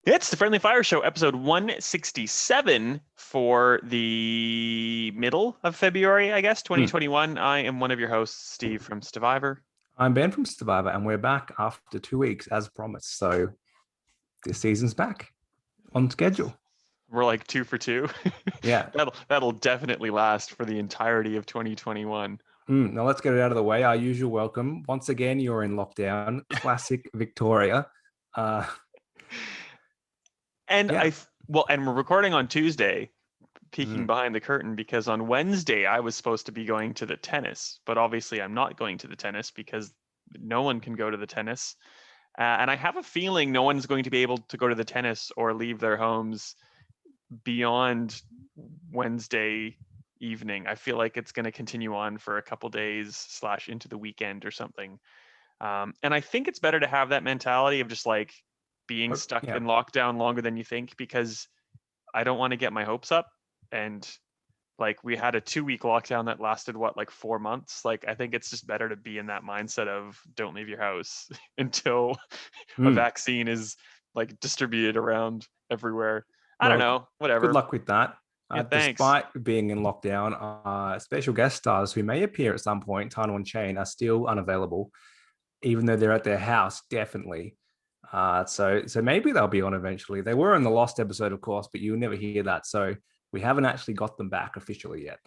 It's the Friendly Fire Show, episode 167 for the middle of February, I guess, 2021. I am one of your hosts, Steve from Stevivor. I'm Ben from Stevivor, and we're back after 2 weeks as promised. So this season's back on schedule. We're like 2 for 2. Yeah. That'll definitely last for the entirety of 2021. Now let's get it out of the way. Our usual welcome. Once again, you're in lockdown. Classic Victoria. And yeah. and we're recording on Tuesday, peeking behind the curtain, because on Wednesday I was supposed to be going to the tennis, but obviously I'm not going to the tennis because no one can go to the tennis. And I have a feeling no one's going to be able to go to the tennis or leave their homes beyond Wednesday evening. I feel like it's going to continue on for a couple days / into the weekend or something. And I think it's better to have that mentality of just like being stuck in lockdown longer than you think, because I don't want to get my hopes up. And like we had a 2-week lockdown that lasted like 4 months. Like I think it's just better to be in that mindset of don't leave your house until a vaccine is like distributed around everywhere. I don't know, whatever. Good luck with that. Yeah, despite being in lockdown, special guest stars who may appear at some point, Tano and Shane, are still unavailable, even though they're at their house, definitely. So maybe they'll be on eventually. They were in the Lost episode, of course, but you'll never hear that. So we haven't actually got them back officially yet.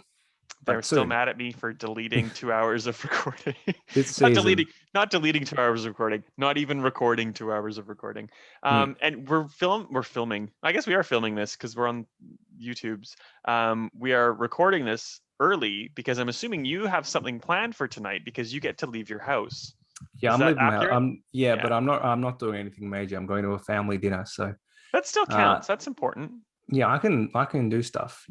They're still mad at me for deleting 2 hours of recording. not deleting 2 hours of recording, not even recording 2 hours of recording. And we're filming. I guess we are filming this because we're on YouTube's. We are recording this early because I'm assuming you have something planned for tonight because you get to leave your house. Yeah, I'm leaving my house. Yeah, but I'm not doing anything major. I'm going to a family dinner, so that still counts. That's important. Yeah, I can do stuff.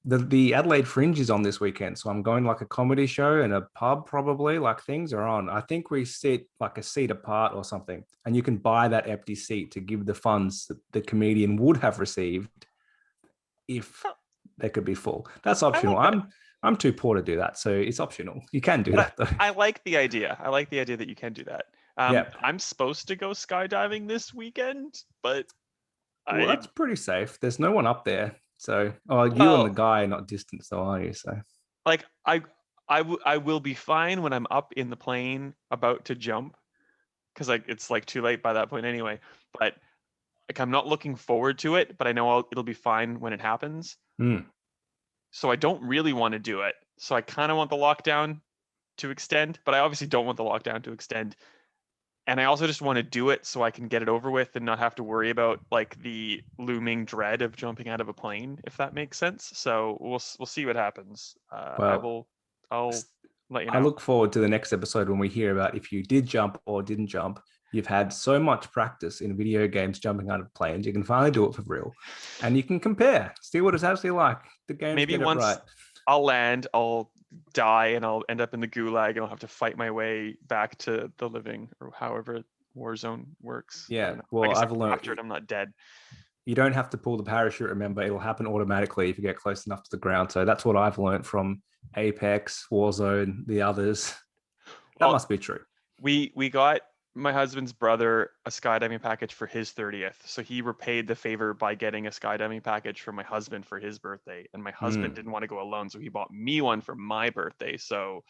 The Adelaide Fringe is on this weekend, so I'm going to like a comedy show and a pub probably. Like things are on. I think we sit like a seat apart or something, and you can buy that empty seat to give the funds that the comedian would have received if they could be full. That's optional. I'm too poor to do that, so it's optional. You can do that though. I like the idea. I like the idea that you can do that. I'm supposed to go skydiving this weekend, but that's pretty safe. There's no one up there. So, you and the guy are not distant, so are you? So, like, I will be fine when I'm up in the plane about to jump, because like it's like too late by that point anyway. But like I'm not looking forward to it, but I know it'll be fine when it happens. So I don't really want to do it. So I kind of want the lockdown to extend, but I obviously don't want the lockdown to extend. And I also just want to do it so I can get it over with and not have to worry about like the looming dread of jumping out of a plane, if that makes sense. So we'll see what happens. I'll let you know. I look forward to the next episode when we hear about if you did jump or didn't jump. You've had so much practice in video games jumping out of planes. You can finally do it for real, and you can compare, see what it's actually like. The game maybe once right. I'll land, I'll die, and I'll end up in the gulag, and I'll have to fight my way back to the living, or however Warzone works. Yeah, well, I've learned after it, I'm not dead. You don't have to pull the parachute. Remember, it'll happen automatically if you get close enough to the ground. So that's what I've learned from Apex, Warzone, the others. That must be true. We got my husband's brother a skydiving package for his 30th. So he repaid the favor by getting a skydiving package for my husband for his birthday. And my husband didn't want to go alone, so he bought me one for my birthday. So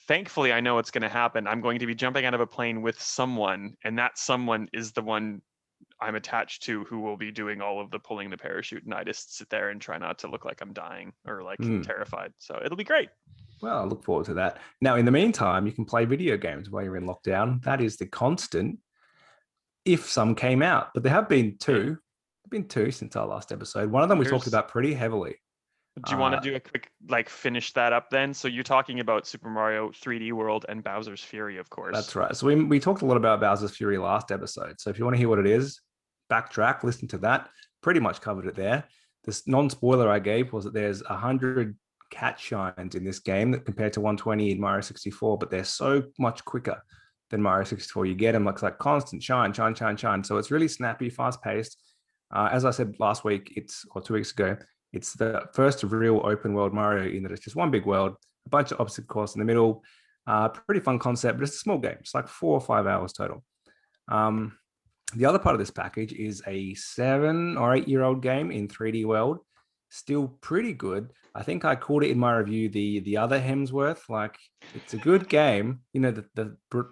thankfully, I know it's going to happen. I'm going to be jumping out of a plane with someone, and that someone is the one I'm attached to who will be doing all of the pulling the parachute, and I just sit there and try not to look like I'm dying or like terrified. So it'll be great. Well, I look forward to that. Now, in the meantime, you can play video games while you're in lockdown. That is the constant. If some came out, but there have been two. There've been two since our last episode. One of them we talked about pretty heavily. Do you want to do a quick finish that up then? So you're talking about Super Mario 3D World and Bowser's Fury, of course. That's right. So we talked a lot about Bowser's Fury last episode. So if you want to hear what it is, backtrack, listen to that. Pretty much covered it there. This non-spoiler I gave was that there's 100 cat shines in this game that compared to 120 in Mario 64, but they're so much quicker than Mario 64. You get them like constant shine. So it's really snappy, fast-paced. As I said last week, 2 weeks ago, it's the first real open world Mario in that it's just one big world, a bunch of obstacle courses in the middle. Pretty fun concept, but it's a small game. It's like 4 or 5 hours total. The other part of this package is a 7 or 8 year old game in 3D World. Still pretty good. I think I called it in my review the other Hemsworth. Like, it's a good game. You know, like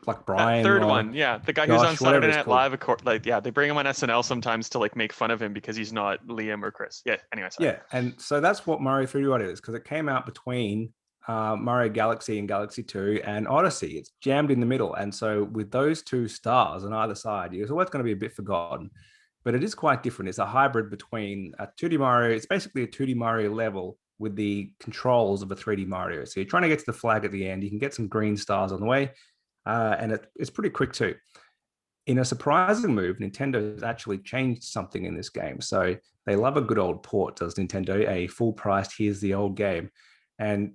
That Brian third or one, yeah, the guy who's on Josh, whatever Saturday it's Night called. Live, like, yeah, they bring him on SNL sometimes to like make fun of him because he's not Liam or Chris. Yeah. Anyway, sorry. Yeah, and so that's what Mario 3D World is, because it came out between Mario Galaxy and Galaxy 2 and Odyssey. It's jammed in the middle. And so with those two stars on either side, it's always going to be a bit forgotten. But it is quite different. It's a hybrid between a 2D Mario. It's basically a 2D Mario level with the controls of a 3D Mario. So you're trying to get to the flag at the end. You can get some green stars on the way, and it's pretty quick too. In a surprising move, Nintendo has actually changed something in this game. So they love a good old port, does Nintendo? A full priced, here's the old game. And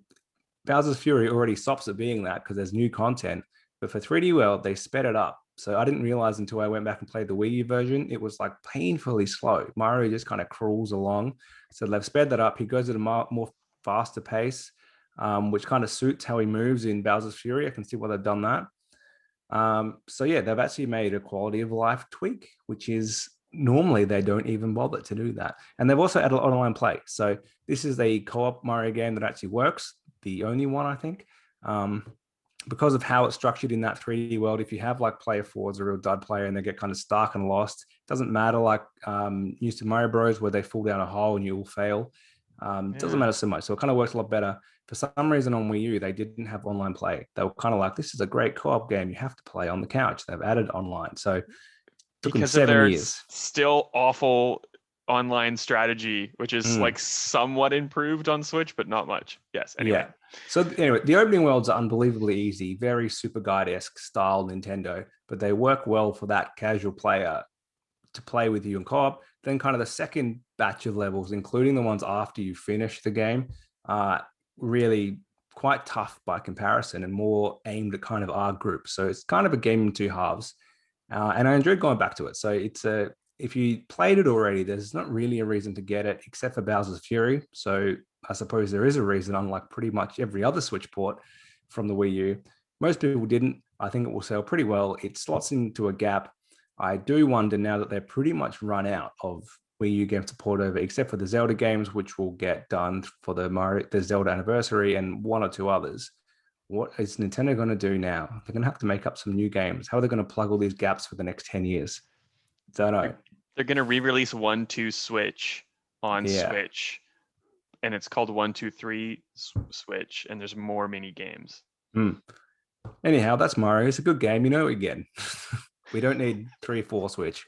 Bowser's Fury already stops at being that because there's new content. But for 3D World, they sped it up. So I didn't realize until I went back and played the Wii U version, it was like painfully slow. Mario just kind of crawls along. So they've sped that up. He goes at a more faster pace, which kind of suits how he moves in Bowser's Fury. I can see why they've done that. So yeah, they've actually made a quality of life tweak, which is normally they don't even bother to do that. And they've also added online play. So this is a co-op Mario game that actually works. The only one, I think. Because of how it's structured in that 3D world, if you have like player 4 as a real dud player and they get kind of stuck and lost, it doesn't matter like New Super Mario Bros. Where they fall down a hole and you will fail. It doesn't matter so much. So it kind of works a lot better. For some reason on Wii U, they didn't have online play. They were kind of like, this is a great co-op game. You have to play on the couch. They've added online. So it took them Because of 7 their years. still awful online strategy, which is like somewhat improved on Switch, but not much. Yes. Anyway. Yeah. So anyway, the opening worlds are unbelievably easy, very Super Guide-esque style Nintendo, but they work well for that casual player to play with you in co-op. Then kind of the second batch of levels, including the ones after you finish the game, really quite tough by comparison and more aimed at kind of our group. So it's kind of a game in two halves. And I enjoyed going back to it. So if you played it already, there's not really a reason to get it except for Bowser's Fury. So I suppose there is a reason, unlike pretty much every other Switch port from the Wii U. Most people didn't. I think it will sell pretty well. It slots into a gap. I do wonder now that they're pretty much run out of Wii U games to port over, except for the Zelda games, which will get done for the Zelda anniversary and one or two others. What is Nintendo going to do now? They're going to have to make up some new games. How are they going to plug all these gaps for the next 10 years? Don't know. They're going to re-release 1-2 Switch on Switch, and it's called 1-2-3 Switch, and there's more mini games. Anyhow, that's Mario. It's a good game. You know what you're getting. We don't need 3-4 Switch.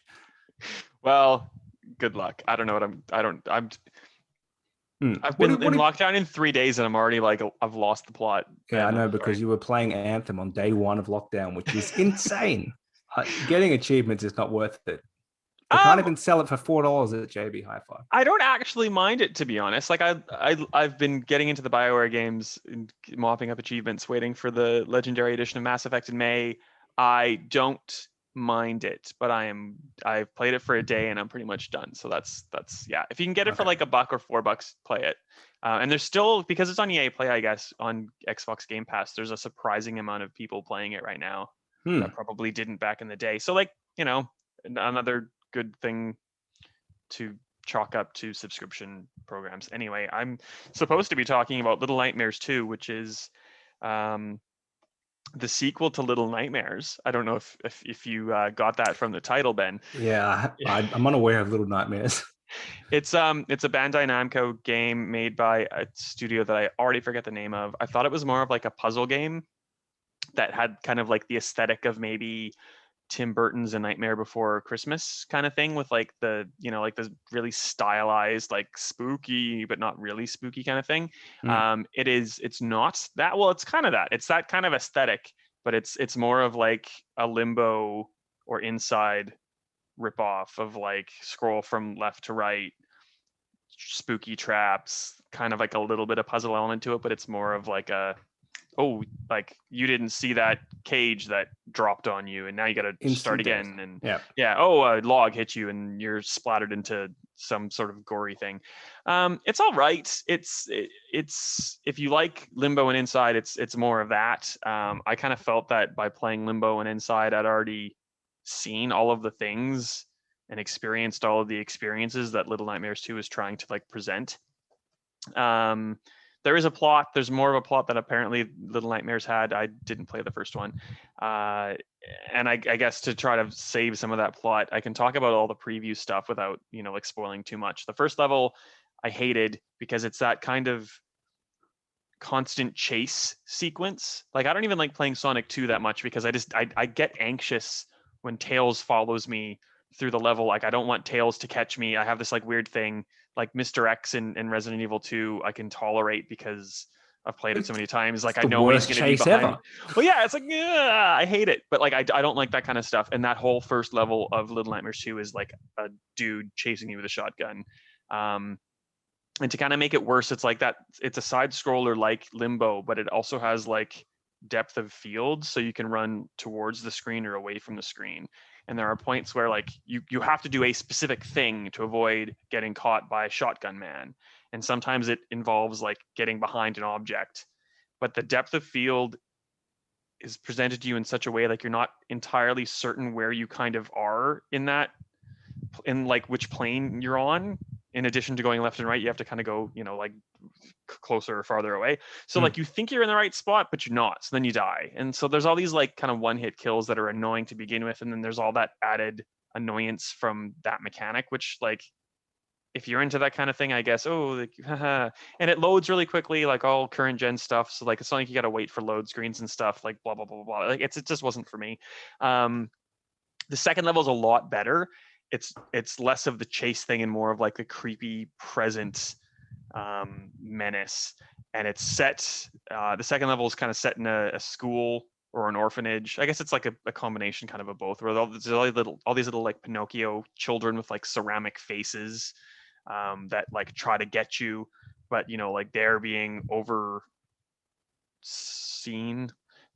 Well, good luck. I don't know what I've been in lockdown in 3 days and I'm already like, I've lost the plot. Yeah, I know, because you were playing Anthem on day 1 of lockdown, which is insane. Getting achievements is not worth it. They can't even sell it for $4 at JB Hi-Fi. I don't actually mind it, to be honest. Like I've been getting into the BioWare games and mopping up achievements, waiting for the Legendary Edition of Mass Effect in May. I don't mind it, but I've played it for a day and I'm pretty much done. So that's yeah. If you can get it for like $1 or $4, play it. And there's still, because it's on EA Play, I guess, on Xbox Game Pass, there's a surprising amount of people playing it right now that probably didn't back in the day. So like, another good thing to chalk up to subscription programs. Anyway, I'm supposed to be talking about Little Nightmares 2, which is the sequel to Little Nightmares. I don't know if you got that from the title, Ben. Yeah, I'm unaware of Little Nightmares. It's a Bandai Namco game made by a studio that I already forget the name of. I thought it was more of like a puzzle game that had kind of like the aesthetic of maybe Tim Burton's A Nightmare Before Christmas kind of thing, with like the like the really stylized, like spooky but not really spooky kind of thing. It's not that, well, it's kind of that. It's that kind of aesthetic, but it's more of like a Limbo or Inside ripoff of like scroll from left to right, spooky traps, kind of like a little bit of puzzle element to it, but it's more of like like you didn't see that cage that dropped on you and now you got to start again. And a log hit you and you're splattered into some sort of gory thing. It's all right. It's if you like Limbo and Inside, it's more of that. I kind of felt that by playing Limbo and Inside, I'd already seen all of the things and experienced all of the experiences that Little Nightmares 2 is trying to like present. There is a plot. There's more of a plot that apparently Little Nightmares had. I didn't play the first one. And I guess to try to save some of that plot, I can talk about all the preview stuff without, like spoiling too much. The first level I hated because it's that kind of constant chase sequence. Like I don't even like playing Sonic 2 that much because I get anxious when Tails follows me through the level. Like I don't want Tails to catch me. I have this like weird thing, like Mr. X in Resident Evil 2 I can tolerate because I've played it so many times. Like I know when he's going to be behind me. Well, yeah, it's like, I hate it. But like I don't like that kind of stuff. And that whole first level of Little Nightmares 2 is like a dude chasing you with a shotgun. And to kind of make it worse, it's like that. It's a side scroller like Limbo, but it also has like depth of field, so you can run towards the screen or away from the screen. And there are points where like you have to do a specific thing to avoid getting caught by a shotgun man. And sometimes it involves like getting behind an object. But the depth of field is presented to you in such a way like you're not entirely certain where you kind of are in like which plane you're on. In addition to going left and right, you have to kind of go, like closer or farther away. So like you think you're in the right spot, but you're not. So then you die. And so there's all these like kind of one-hit kills that are annoying to begin with. And then there's all that added annoyance from that mechanic, which like, if you're into that kind of thing, I guess, and it loads really quickly, like all current gen stuff. So like, it's not like you got to wait for load screens and stuff, like blah, blah, blah, blah. Like it just wasn't for me. The second level is a lot better. It's less of the chase thing and more of like the creepy present menace. And it's set, the second level is kind of set in a school or an orphanage. I guess it's like a combination kind of both, where there's all these little like Pinocchio children with like ceramic faces that like try to get you, but like they're being overseen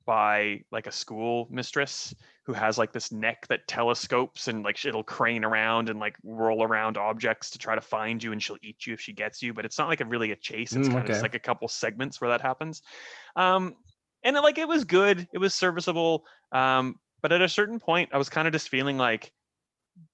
by like a school mistress who has like this neck that telescopes and like it'll crane around and like roll around objects to try to find you, and she'll eat you if she gets you. But it's not like really a chase. It's kind of just like a couple segments where that happens. And it was good. It was serviceable. But at a certain point, I was kind of just feeling like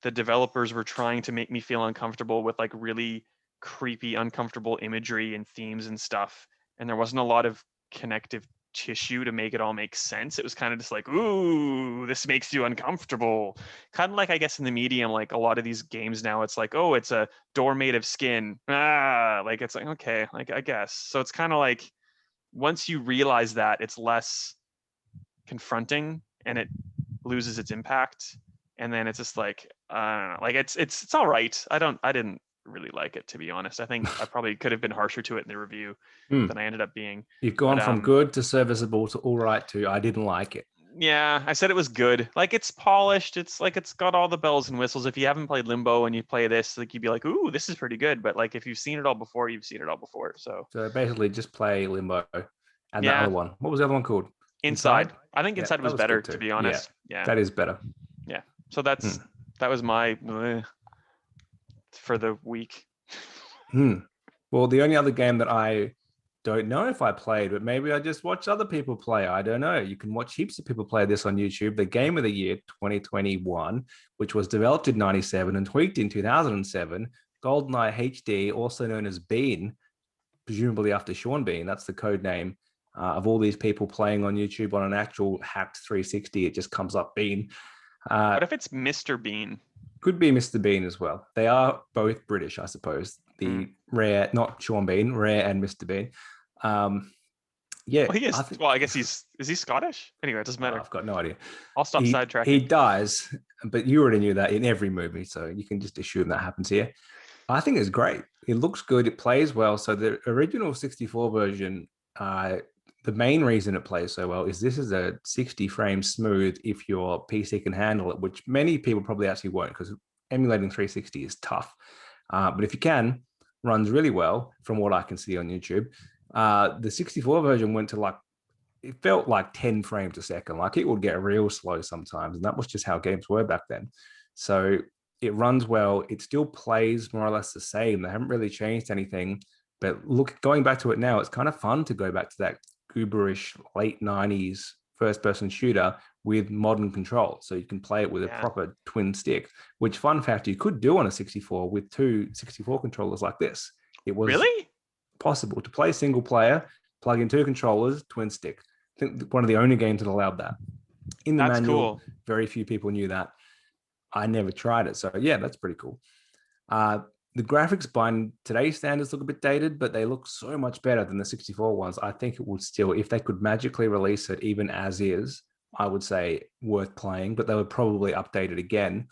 the developers were trying to make me feel uncomfortable with like really creepy, uncomfortable imagery and themes and stuff. And there wasn't a lot of connective tissue to make it all make sense. It was kind of just like, ooh, this makes you uncomfortable. Kind of like, I guess in the medium, like a lot of these games now, it's like, oh, it's a door made of skin. Like it's like, okay, like I guess. So it's kind of like once you realize that, it's less confronting and it loses its impact. And then it's just like, I don't know, like it's all right. I didn't really like it, to be honest. I think I probably could have been harsher to it in the review than I ended up being. You've gone from good to serviceable to all right to I didn't like it. Yeah, I said it was good. Like it's polished. It's like it's got all the bells and whistles. If you haven't played Limbo and you play this, like you'd be like, ooh, this is pretty good. But like if you've seen it all before, you've seen it all before. So basically just play Limbo and the other one. What was the other one called? Inside. I think Inside was better, to be honest. Yeah. That is better. Yeah. So that was my for the week. Well, the only other game that I don't know if I played, but maybe I just watched other people play. I don't know. You can watch heaps of people play this on YouTube. The Game of the Year 2021, which was developed in 97 and tweaked in 2007, Goldeneye HD, also known as Bean, presumably after Sean Bean. That's the code name of all these people playing on YouTube on an actual hacked 360. It just comes up Bean. What if it's Mr. Bean? Could be Mr. Bean as well. They are both British, I suppose. The Rare, not Sean Bean, Rare and Mr. Bean. Yeah. Well, he is. I guess is he Scottish? Anyway, it doesn't matter. I've got no idea. I'll stop sidetracking. He dies, but you already knew that in every movie, so you can just assume that happens here. I think it's great. It looks good. It plays well. So the original 64 version, the main reason it plays so well is this is a 60 frames smooth if your PC can handle it, which many people probably actually won't because emulating 360 is tough. But if you can, runs really well from what I can see on YouTube. The 64 version went to it felt like 10 frames a second. Like it would get real slow sometimes. And that was just how games were back then. So it runs well. It still plays more or less the same. They haven't really changed anything. But going back to it now, it's kind of fun to go back to that gooberish late 90s first-person shooter with modern controls. So you can play it with a Yeah. proper twin stick, which, fun fact, you could do on a 64 with two 64 controllers like this. It was Really? possible to play single player, plug in two controllers, twin stick. I think one of the only games that allowed that. In the That's manual, cool. very few people knew that. I never tried it. So yeah, that's pretty cool. The graphics by today's standards look a bit dated, but they look so much better than the 64 ones. I think it would still, if they could magically release it even as is, I would say worth playing, but they would probably update it again.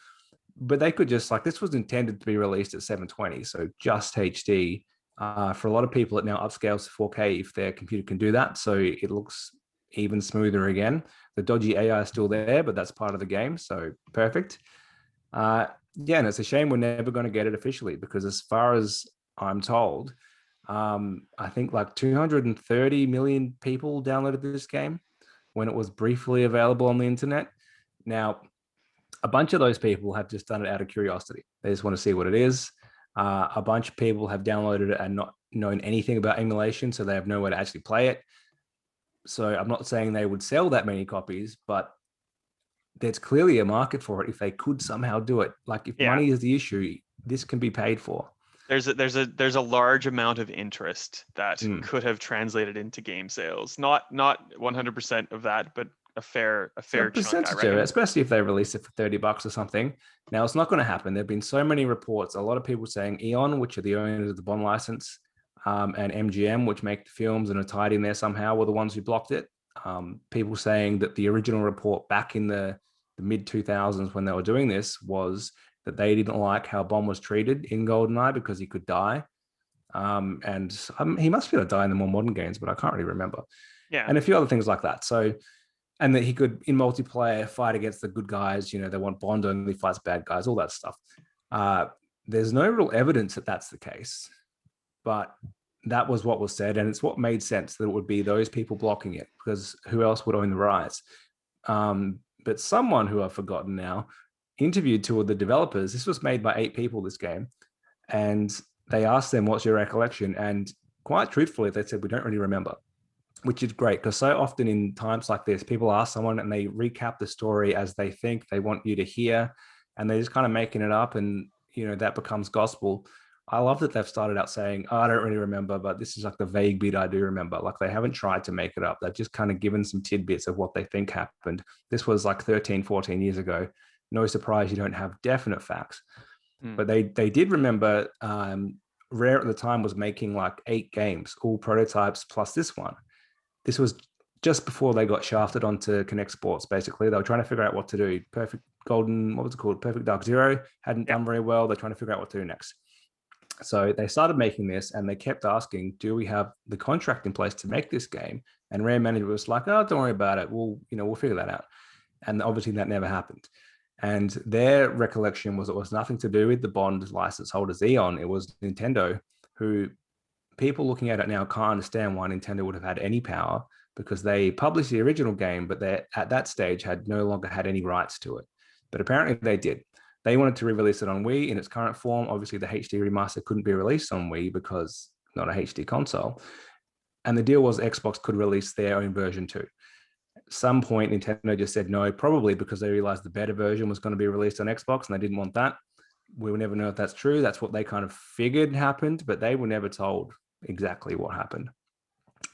But they could just, like, this was intended to be released at 720, so just HD. For a lot of people, it now upscales to 4K if their computer can do that. So it looks even smoother again. The dodgy AI is still there, but that's part of the game. So perfect. Yeah, and it's a shame we're never going to get it officially, because as far as I'm told, I think like 230 million people downloaded this game when it was briefly available on the internet. Now, a bunch of those people have just done it out of curiosity. They just want to see what it is. A bunch of people have downloaded it and not known anything about emulation, so they have nowhere to actually play it. So I'm not saying they would sell that many copies, but there's clearly a market for it if they could somehow do it. Like, if money is the issue, this can be paid for. There's a large amount of interest that could have translated into game sales. Not 100% of that, but a fair chunk, I reckon. Of it, especially if they release it for $30 or something. Now, it's not going to happen. There've been so many reports. A lot of people saying Eon, which are the owners of the Bond license, and MGM, which make the films and are tied in there somehow, were the ones who blocked it. People saying that the original report back in the mid 2000s when they were doing this was that they didn't like how Bond was treated in Goldeneye because he could die. And he must be able to die in the more modern games, but I can't really remember. Yeah. And a few other things like that. So, and that he could, in multiplayer, fight against the good guys. You know, they want Bond only fights bad guys, all that stuff. There's no real evidence that that's the case, but that was what was said, and it's what made sense that it would be those people blocking it, because who else would own the rights? But someone who I've forgotten now interviewed two of the developers. This was made by 8 people, this game, and they asked them, what's your recollection? And quite truthfully, they said, we don't really remember, which is great, because so often in times like this, people ask someone and they recap the story as they think they want you to hear, and they're just kind of making it up, and that becomes gospel. I love that they've started out saying, I don't really remember, but this is like the vague bit I do remember. Like, they haven't tried to make it up. They've just kind of given some tidbits of what they think happened. This was like 13, 14 years ago. No surprise you don't have definite facts. But they did remember. Rare at the time was making like 8 games, all prototypes plus this one. This was just before they got shafted onto Connect Sports, basically. They were trying to figure out what to do. Perfect Dark Zero hadn't done very well. They're trying to figure out what to do next. So they started making this, and they kept asking, do we have the contract in place to make this game? And Rare Management was like, oh, don't worry about it. We'll figure that out. And obviously that never happened. And their recollection was it was nothing to do with the Bond license holders, Eon. It was Nintendo, who people looking at it now can't understand why Nintendo would have had any power, because they published the original game, but they at that stage had no longer had any rights to it. But apparently they did. They wanted to re-release it on Wii in its current form. Obviously, the HD remaster couldn't be released on Wii because not a HD console. And the deal was Xbox could release their own version too. At some point, Nintendo just said no, probably because they realized the better version was going to be released on Xbox, and they didn't want that. We will never know if that's true. That's what they kind of figured happened, but they were never told exactly what happened.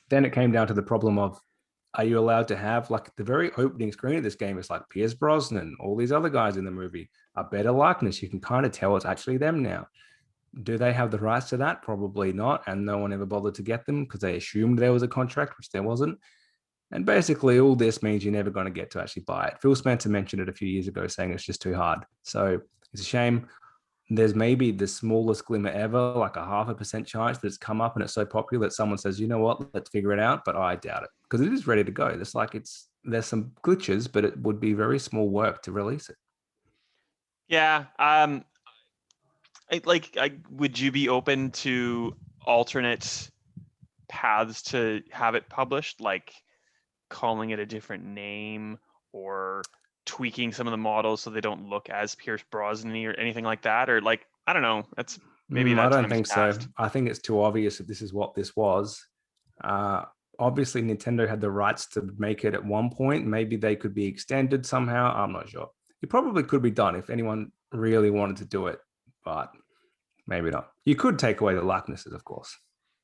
Then it came down to the problem of, are you allowed to have, like, the very opening screen of this game is like Pierce Brosnan, all these other guys in the movie, a better likeness. You can kind of tell it's actually them now. Do they have the rights to that? Probably not. And no one ever bothered to get them because they assumed there was a contract, which there wasn't. And basically all this means you're never going to get to actually buy it. Phil Spencer mentioned it a few years ago, saying it's just too hard. So it's a shame. There's maybe the smallest glimmer ever, like a 0.5% chance that it's come up and it's so popular that someone says, you know what, let's figure it out. But I doubt it, because it is ready to go. It's like there's some glitches, but it would be very small work to release it. Yeah. Would you be open to alternate paths to have it published, like calling it a different name or tweaking some of the models so they don't look as Pierce Brosnan or anything like that? Or, like, I don't know, that's maybe that I don't time think has passed. so. I think it's too obvious that this is what this was. obviously Nintendo had the rights to make it at one point. Maybe they could be extended somehow. I'm not sure. It probably could be done if anyone really wanted to do it, but maybe not. You could take away the likenesses, of course.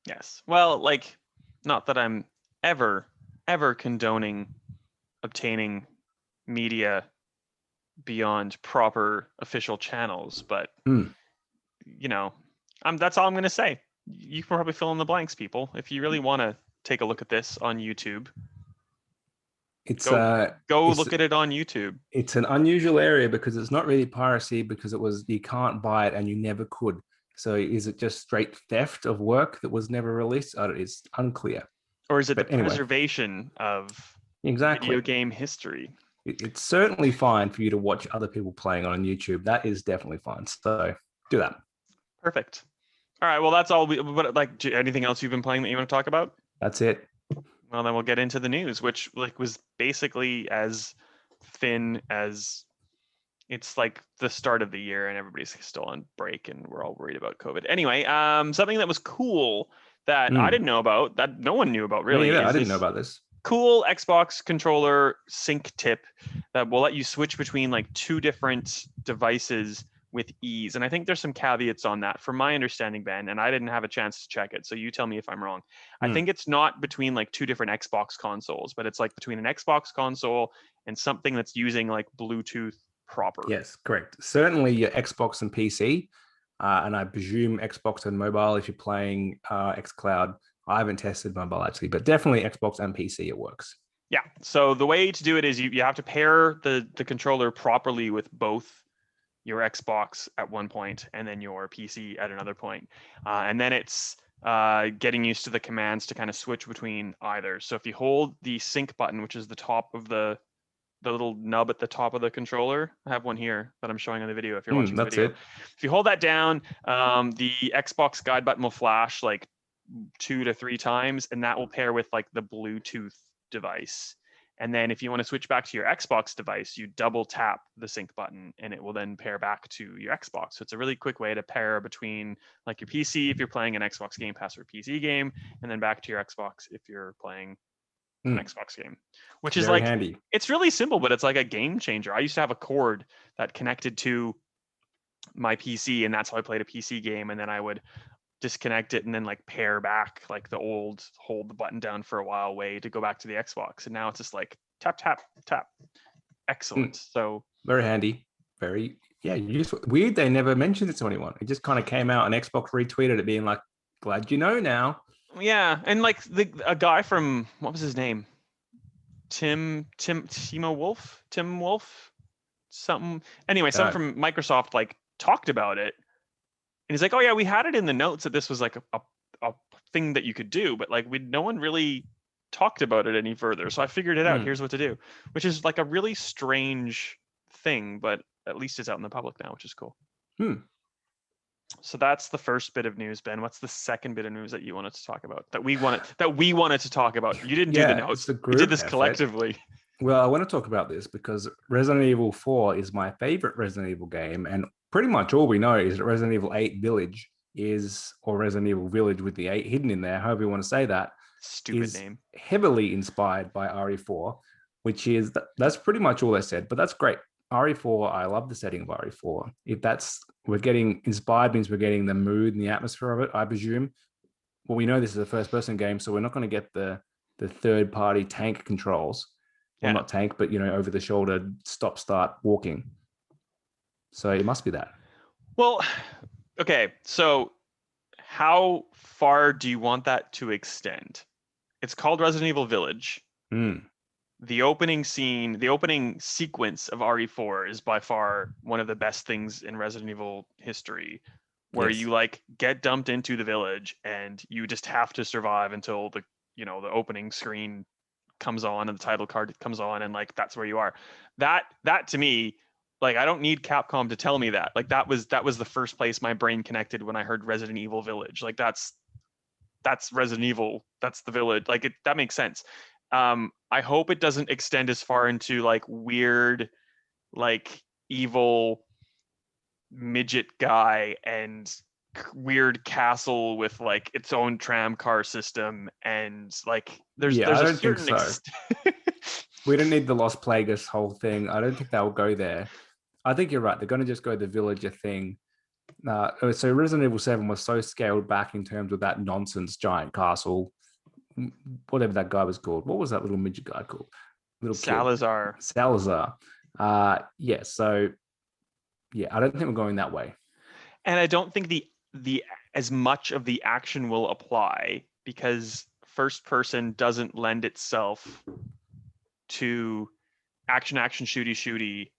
Yes. Well, like, not that I'm ever condoning obtaining media beyond proper official channels, but you know, that's all I'm gonna say. You can probably fill in the blanks, people. If you really want to take a look at this on YouTube, go look at it on YouTube. It's an unusual area because it's not really piracy, because you can't buy it and you never could. So is it just straight theft of work that was never released? It's unclear. Or is it the preservation of video game history? It's certainly fine for you to watch other people playing on YouTube. That is definitely fine. So do that. Perfect. All right. Well, that's all. But like, anything else you've been playing that you want to talk about? That's it. Well, then we'll get into the news, which was basically as thin as it's like the start of the year and everybody's still on break and we're all worried about COVID. Anyway, something that was cool that I didn't know about, that no one knew about really. Yeah, I didn't know about this. Cool Xbox controller sync tip that will let you switch between like 2 different devices with ease. And I think there's some caveats on that from my understanding, Ben, and I didn't have a chance to check it. So you tell me if I'm wrong. I think it's not between like 2 different Xbox consoles, but it's like between an Xbox console and something that's using like Bluetooth proper. Yes, correct. Certainly your Xbox and PC, and I presume Xbox and mobile if you're playing xCloud. I haven't tested mobile actually, but definitely Xbox and PC, it works. Yeah. So the way to do it is you have to pair the controller properly with both your Xbox at one point and then your PC at another point. And then it's getting used to the commands to kind of switch between either. So if you hold the sync button, which is the top of the little nub at the top of the controller, I have one here that I'm showing on the video if you're watching the video. If you hold that down, the Xbox guide button will flash like 2 to 3 times, and that will pair with like the Bluetooth device. And then if you want to switch back to your Xbox device, you double tap the sync button and it will then pair back to your Xbox. So it's a really quick way to pair between like your PC if you're playing an Xbox Game Pass or PC game, and then back to your Xbox if you're playing an Xbox game, which is very like handy. It's really simple, but it's like a game changer. I used to have a cord that connected to my PC, and that's how I played a PC game. And then I would disconnect it and then like pair back like the old hold the button down for a while way to go back to the Xbox. And now it's just like tap, tap, tap. Excellent. So very handy. Very, weird. They never mentioned it to anyone. It just kind of came out and Xbox retweeted it being like, glad you know now. Yeah. And like a guy from, what was his name? Tim Wolf, something. Anyway, someone from Microsoft like talked about it. And he's like, oh yeah, we had it in the notes that this was like a thing that you could do, but like no one really talked about it any further. So I figured it out. Here's what to do, which is like a really strange thing, but at least it's out in the public now, which is cool. So that's the first bit of news, Ben. What's the second bit of news that you wanted to talk about? That we wanted to talk about. You didn't do the notes. We did this collectively. Well, I want to talk about this because Resident Evil 4 is my favorite Resident Evil game, and pretty much all we know is that Resident Evil 8 Village or Resident Evil Village with the 8 hidden in there, however you want to say that, stupid name, heavily inspired by RE4, which is, that's pretty much all they said, but that's great. RE4, I love the setting of RE4. If we're getting inspired means we're getting the mood and the atmosphere of it, I presume. Well, we know this is a first-person game, so we're not going to get the third-party tank controls. Well, not tank, but, over the shoulder, stop, start, walking. So it must be that. Well, okay. So how far do you want that to extend? It's called Resident Evil Village. The opening sequence of RE4 is by far one of the best things in Resident Evil history, where you like get dumped into the village and you just have to survive until the opening screen comes on and the title card comes on, and like that's where you are. That to me, like, I don't need Capcom to tell me that. Like that was the first place my brain connected when I heard Resident Evil Village. Like that's Resident Evil, that's the village. Like that makes sense. I hope it doesn't extend as far into like weird, like evil midget guy and weird castle with like its own tram car system, and like there's I a don't think certain so. We don't need the Lost Plagueis whole thing. I don't think they'll go there. I think you're right. They're going to just go the villager thing. So Resident Evil 7 was so scaled back in terms of that nonsense giant castle, whatever that guy was called. What was that little midget guy called? Little Salazar. kid. Salazar. Yeah. So yeah, I don't think we're going that way. And I don't think the as much of the action will apply, because first person doesn't lend itself to action shooty.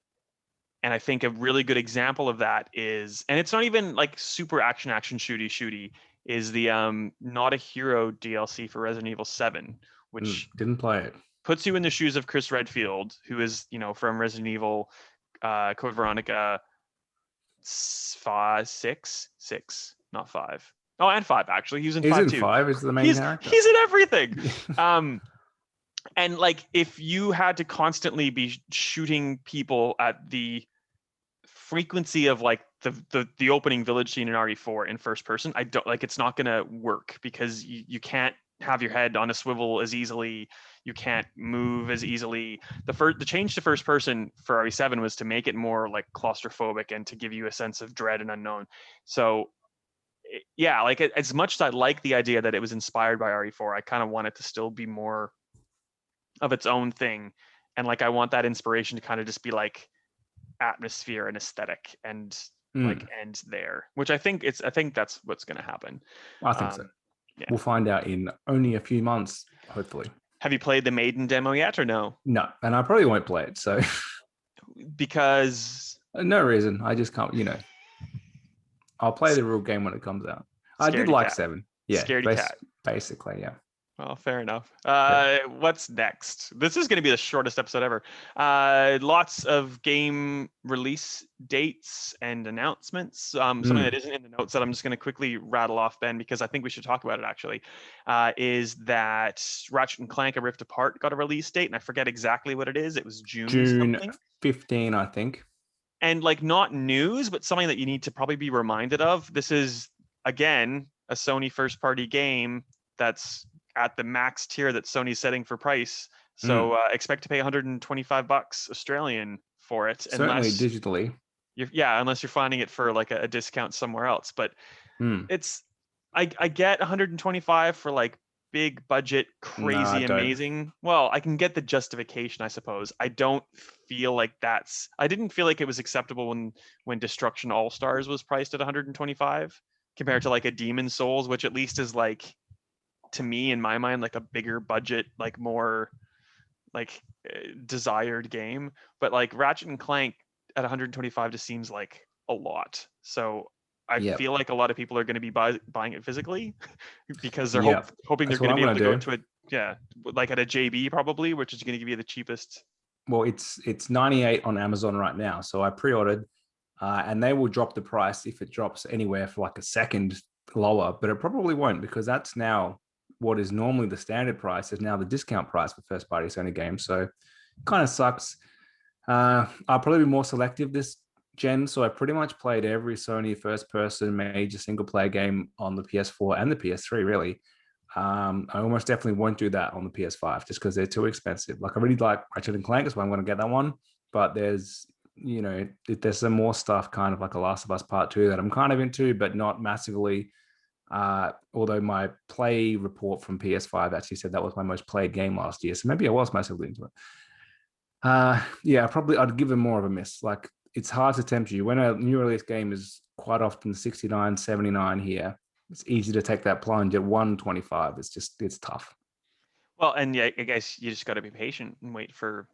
And I think a really good example of that is, and it's not even like super action shooty, is the Not a Hero DLC for Resident Evil 7, which didn't play it. Puts you in the shoes of Chris Redfield, who is, from Resident Evil, Code Veronica 6, not 5. Oh, and 5 actually. He was in 5 too. 5 is the main character. He's in everything. And like, if you had to constantly be shooting people at the frequency of like the opening village scene in RE4 in first person, I don't like, it's not gonna work, because you can't have your head on a swivel as easily, you can't move as easily. The change to first person for RE7 was to make it more like claustrophobic and to give you a sense of dread and unknown. So yeah, like as much as I like the idea that it was inspired by RE4, I kind of want it to still be more of its own thing. And like, I want that inspiration to kind of just be like atmosphere and aesthetic and like end there, which I think that's what's going to happen. I think so. Yeah. We'll find out in only a few months, hopefully. Have you played the Maiden demo yet, or no? No, and I probably won't play it. So because no reason. I just can't. I'll play the real game when it comes out. I did like 7. Yeah, Scaredy cat. Basically, yeah. Well, fair enough. What's next? This is going to be the shortest episode ever. Lots of game release dates and announcements. Something that isn't in the notes that I'm just going to quickly rattle off, Ben, because I think we should talk about it actually, is that Ratchet and Clank: A Rift Apart got a release date, and I forget exactly what it is. It was June 15, I think. And like, not news, but something that you need to probably be reminded of. This is, again, a Sony first-party game that's at the max tier that Sony's setting for price. So expect to pay $125 Australian for it. Certainly digitally. Unless you're finding it for like a discount somewhere else. But it's, I get 125 for like big budget, crazy, amazing. Well, I can get the justification, I suppose. I don't feel like I didn't feel like it was acceptable when Destruction All Stars was priced at 125 compared to like a Demon Souls, which at least is like, to me, in my mind, like a bigger budget, like more like desired game. But like Ratchet and Clank at 125 just seems like a lot. So I feel like a lot of people are going to be buying it physically because they're hoping they're going to be able to go to it. Yeah, like at a JB probably, which is going to give you the cheapest. Well, it's 98 on Amazon right now. So I pre-ordered, and they will drop the price if it drops anywhere for like a second lower, but it probably won't, because that's now what is normally the standard price is now the discount price for first party Sony games. So kind of sucks. I'll probably be more selective this gen. So I pretty much played every Sony first person major single player game on the PS4 and the PS3, really. I almost definitely won't do that on the PS5 just because they're too expensive. Like, I really like Ratchet and Clank, so I'm going to get that one. But there's some more stuff, kind of like a Last of Us Part 2 that I'm kind of into, but not massively. Although my play report from PS5 actually said that was my most played game last year, so maybe I was massively into it. Probably I'd give it more of a miss. Like, it's hard to tempt you when a new release game is quite often 69, 79 here. It's easy to take that plunge at 125. It's tough. Well, and yeah, I guess you just got to be patient and wait for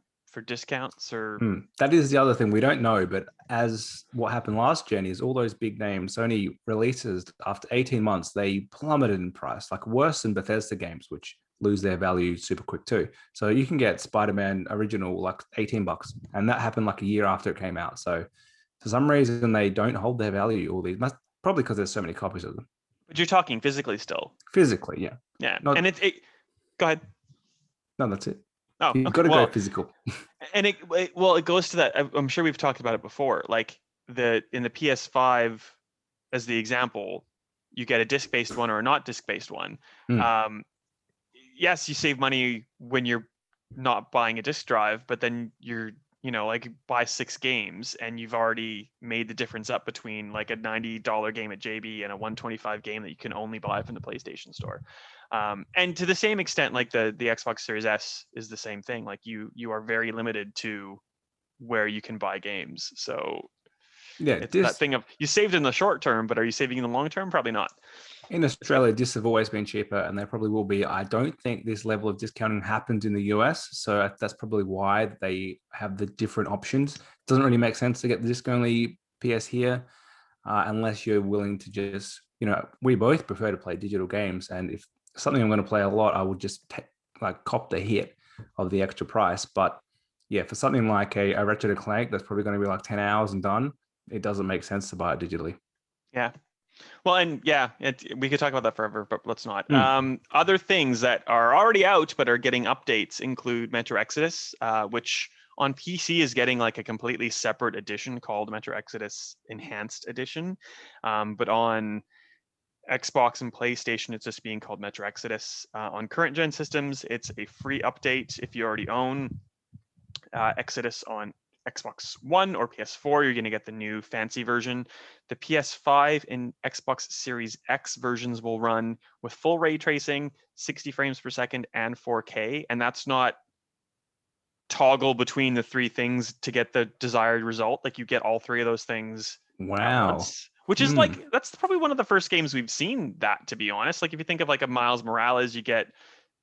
discounts or. That is the other thing we don't know, but as what happened last gen is all those big names, Sony releases after 18 months, they plummeted in price, like worse than Bethesda games, which lose their value super quick too. So you can get Spider-Man original like $18, and that happened like a year after it came out. So for some reason they don't hold their value. All these probably because there's so many copies of them. But you're talking physically still. Physically, yeah. Yeah, and it. Go ahead. No, that's it. Oh, you've got to go physical. And it goes to that. I'm sure we've talked about it before. Like in the PS5, as the example, you get a disc-based one or a not disc-based one. Mm. Yes, you save money when you're not buying a disc drive, but then you're, like buy 6 games and you've already made the difference up between like a $90 game at JB and a $125 game that you can only buy from the PlayStation Store. And to the same extent, like the Xbox Series S is the same thing. Like you are very limited to where you can buy games. So Yeah, it's that thing of you saved in the short term, but are you saving in the long term? Probably not. in Australia, discs have always been cheaper, and they probably will be. I don't think this level of discounting happens in the US, so that's probably why they have the different options. It doesn't really make sense to get the disc-only PS here, unless you're willing to just, we both prefer to play digital games, and if something I'm going to play a lot, I would just cop the hit of the extra price. But yeah, for something like a Ratchet and Clank, that's probably going to be like 10 hours and done. It doesn't make sense to buy it digitally. Yeah. Well, and yeah, we could talk about that forever, but let's not. Mm. Other things that are already out but are getting updates include Metro Exodus, which on PC is getting like a completely separate edition called Metro Exodus Enhanced Edition. But on Xbox and PlayStation, it's just being called Metro Exodus. On current gen systems, it's a free update if you already own Exodus on Xbox One or PS4, you're going to get the new fancy version. The PS5 and Xbox Series X versions will run with full ray tracing, 60 frames per second, and 4K. And that's not toggle between the 3 things to get the desired result. Like you get all 3 of those things at Wow. once, which is like, that's probably one of the first games we've seen that, to be honest. Like if you think of like a Miles Morales, you get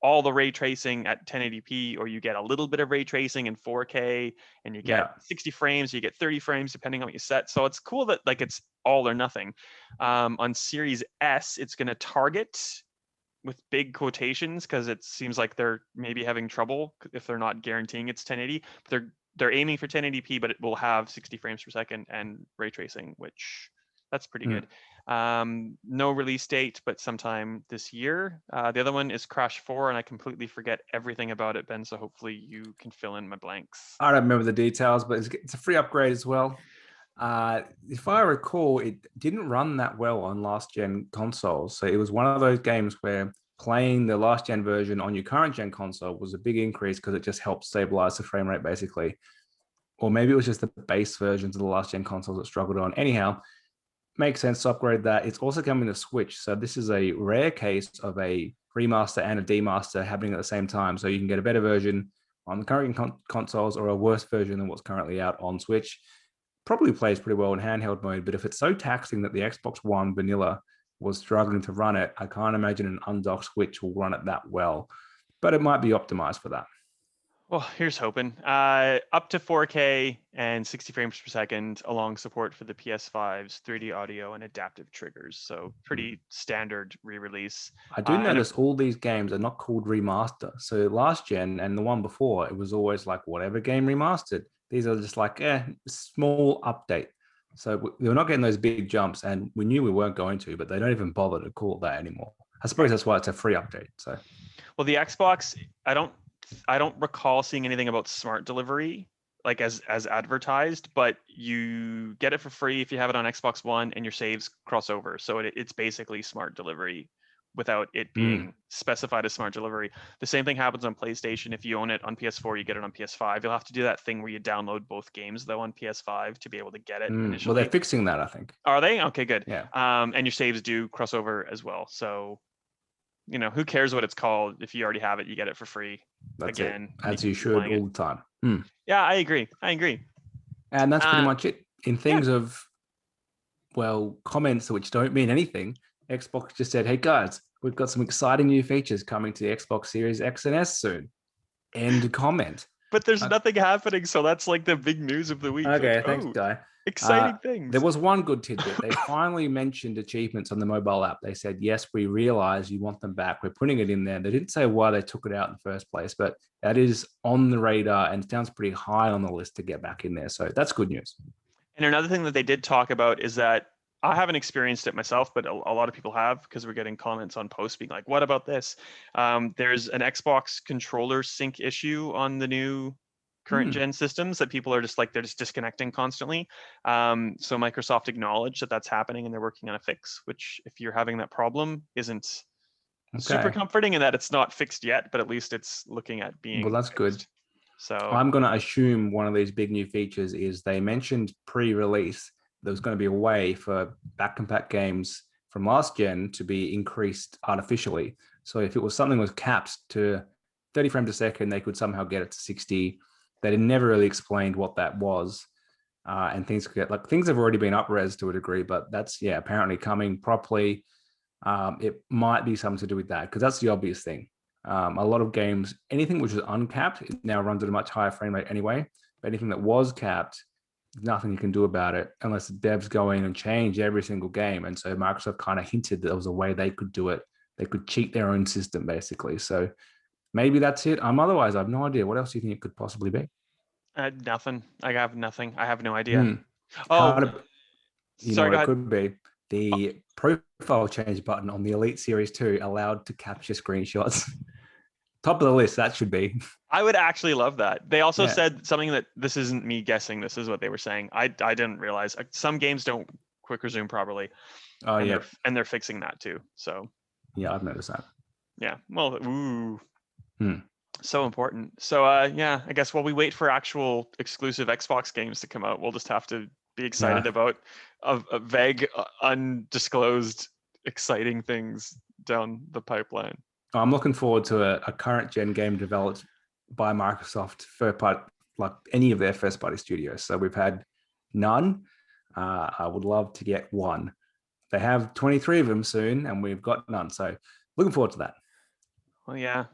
all the ray tracing at 1080p, or you get a little bit of ray tracing in 4K, and you get 60 frames, you get 30 frames depending on what you set. So it's cool that like it's all or nothing. On Series S, it's going to target with big quotations because it seems like they're maybe having trouble if they're not guaranteeing it's 1080. But they're aiming for 1080p, but it will have 60 frames per second and ray tracing, which that's pretty good. No release date, but sometime this year. The other one is Crash 4, and I completely forget everything about it, Ben, so hopefully you can fill in my blanks. I don't remember the details, but it's a free upgrade as well. If I recall, it didn't run that well on last gen consoles. So it was one of those games where playing the last gen version on your current gen console was a big increase because it just helped stabilize the frame rate, basically. Or maybe it was just the base versions of the last gen consoles that struggled on. Anyhow, makes sense to upgrade that. It's also coming to Switch. So this is a rare case of a remaster and a demaster happening at the same time. So you can get a better version on the current consoles or a worse version than what's currently out on Switch. Probably plays pretty well in handheld mode, but if it's so taxing that the Xbox One vanilla was struggling to run it, I can't imagine an undocked Switch will run it that well. But it might be optimized for that. Well, here's hoping. Up to 4K and 60 frames per second, along support for the PS5's 3D audio and adaptive triggers. So pretty standard re-release. I do notice all these games are not called remaster. So last gen and the one before, it was always like whatever game remastered. These are just like small update. So we're not getting those big jumps, and we knew we weren't going to, but they don't even bother to call it that anymore. I suppose that's why it's a free update. So, well, the Xbox, I don't recall seeing anything about smart delivery like as advertised, but you get it for free if you have it on Xbox One and your saves cross over. So it's basically smart delivery without it being specified as smart delivery. The same thing happens on PlayStation. If you own it on PS4, you get it on PS5. You'll have to do that thing where you download both games though on PS5 to be able to get it initially. Well, they're fixing that, I think. Are they? Okay, good. Yeah. And your saves do cross over as well. So who cares what it's called? If you already have it, you get it for free. That's again, it. As you should all the time. Yeah, I agree. And that's pretty much it. In things of, well, comments which don't mean anything, Xbox just said, hey guys, we've got some exciting new features coming to the Xbox Series X and S soon. End comment. But there's nothing happening, so that's like the big news of the week. Okay, like, thanks, Guy. Exciting things. There was one good tidbit. They finally mentioned achievements on the mobile app. They said, yes, we realize you want them back. We're putting it in there. They didn't say why they took it out in the first place, but that is on the radar and sounds pretty high on the list to get back in there. So that's good news. And another thing that they did talk about is that I haven't experienced it myself, but a lot of people have, because we're getting comments on posts being like, what about this? There's an Xbox controller sync issue on the new current gen systems that people are just like, they're just disconnecting constantly. So Microsoft acknowledged that that's happening and they're working on a fix, which if you're having that problem isn't super comforting in that it's not fixed yet, but at least it's looking at being Well, that's fixed. good. So I'm going to assume one of these big new features is they mentioned pre-release there was going to be a way for back-compat games from last gen to be increased artificially. So if it was something was capped to 30 frames a second, they could somehow get it to 60. They never really explained what that was. And things have already been up-res to a degree, but that's apparently coming properly. It might be something to do with that because that's the obvious thing. A lot of games, anything which is uncapped, it now runs at a much higher frame rate anyway. But anything that was capped, there's nothing you can do about it unless the devs go in and change every single game. And so Microsoft kind of hinted that there was a way they could do it. They could cheat their own system, basically. So maybe that's it. Otherwise, I have no idea. What else do you think it could possibly be? nothing. I have nothing. I have no idea. What Sorry, it could be? The profile change button on the Elite Series 2 allowed to capture screenshots. Top of the list, that should be. I would actually love that. They also said something that this isn't me guessing. This is what they were saying. I didn't realize some games don't quick resume properly. Oh, and they're fixing that too. So yeah, I've noticed that. Yeah. Well, so important. So I guess while we wait for actual exclusive Xbox games to come out, we'll just have to be excited about a vague, undisclosed, exciting things down the pipeline. I'm looking forward to a current gen game developed by Microsoft like any of their first party studios. So we've had none. I would love to get one. They have 23 of them soon, and we've got none. So looking forward to that. Well, yeah.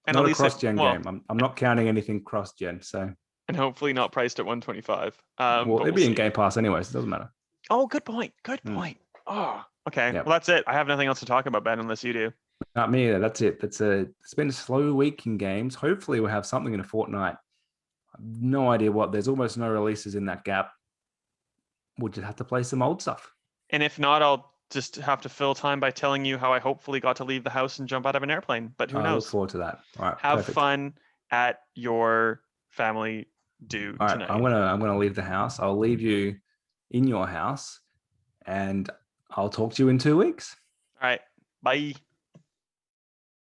And not a cross-gen game. I'm not counting anything cross-gen. So and hopefully not priced at $125. Well, it'll be in Game Pass anyways. It doesn't matter. Oh, good point. Good point. Oh, okay. Yep. Well, that's it. I have nothing else to talk about, Ben, unless you do. Not me either. That's it. It's been a slow week in games. Hopefully we'll have something in a fortnight. No idea what. There's almost no releases in that gap. We'll just have to play some old stuff. And if not, I'll just have to fill time by telling you how I hopefully got to leave the house and jump out of an airplane. But who knows? I look forward to that. All right. Have fun at your family do all right, tonight. I'm gonna leave the house. I'll leave you in your house, and I'll talk to you in 2 weeks. All right. Bye.